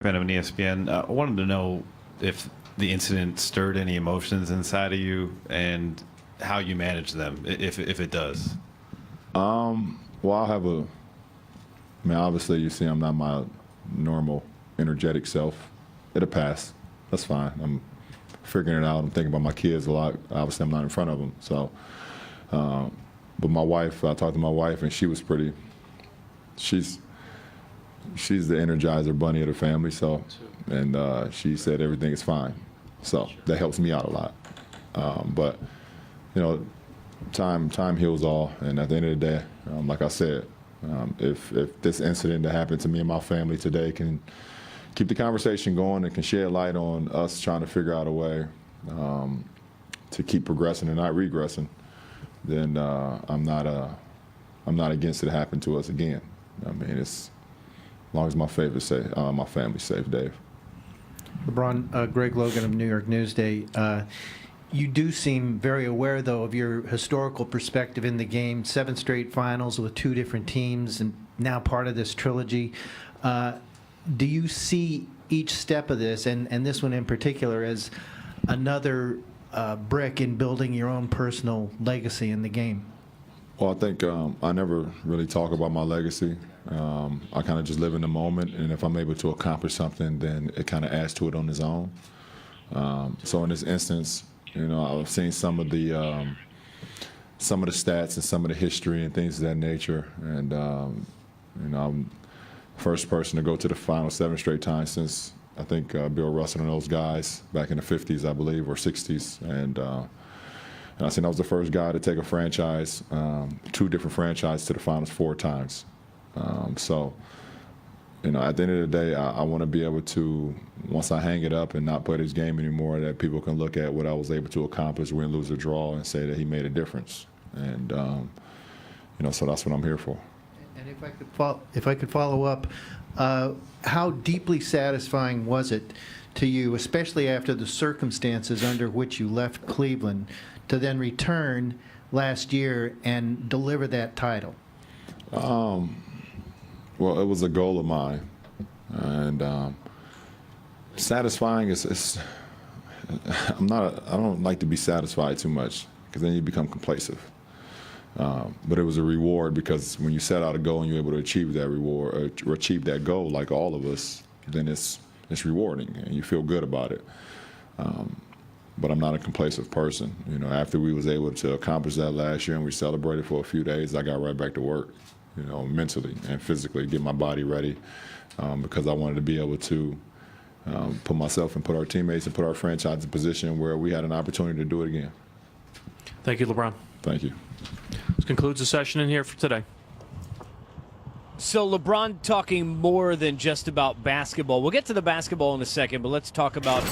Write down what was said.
Fan of an ESPN. I wanted to know if the incident stirred any emotions inside of you and how you manage them, if it does. Well, I mean, obviously, you see, I'm not my normal, energetic self. It'll pass. That's fine. I'm figuring it out. I'm thinking about my kids a lot. Obviously, I'm not in front of them. So, but my wife, I talked to my wife, and she was pretty. She's the Energizer bunny of the family. So, and she said everything is fine. So that helps me out a lot. But you know, time heals all, and at the end of the day, like I said, if this incident that happened to me and my family today can keep the conversation going and can shed light on us trying to figure out a way to keep progressing and not regressing, then I'm not against it happening to us again. I mean, it's as long as my family's safe, Dave. LeBron, Greg Logan of New York Newsday. You do seem very aware, though, of your historical perspective in the game. 7 straight finals with 2 different teams, and now part of this trilogy. Do you see each step of this, and this one in particular, as another brick in building your own personal legacy in the game? Well, I think I never really talk about my legacy. I kind of just live in the moment, and if I'm able to accomplish something, then it kind of adds to it on its own. So in this instance, you know, I've seen some of the stats and some of the history and things of that nature, and you know, I'm the first person to go to the final 7 straight times since I think Bill Russell and those guys back in the 50s, I believe, or 60s, and I think I was the first guy to take a franchise, 2 different franchises to the finals 4 times. So, you know, at the end of the day, I want to be able to, once I hang it up and not play this game anymore, that people can look at what I was able to accomplish, win, lose, or draw, and say that he made a difference. And, you know, so that's what I'm here for. And if I could follow up, how deeply satisfying was it to you, especially after the circumstances under which you left Cleveland, to then return last year and deliver that title? Well, it was a goal of mine, and satisfying is I don't like to be satisfied too much because then you become complacent. But it was a reward because when you set out a goal and you're able to achieve that reward or achieve that goal, like all of us, then it's rewarding and you feel good about it. But I'm not a complacent person. You know, after we was able to accomplish that last year and we celebrated for a few days, I got right back to work, you know, mentally and physically, get my body ready because I wanted to be able to put myself and put our teammates and put our franchise in a position where we had an opportunity to do it again. Thank you, LeBron. Thank you. This concludes the session in here for today. So LeBron talking more than just about basketball. We'll get to the basketball in a second, but let's talk about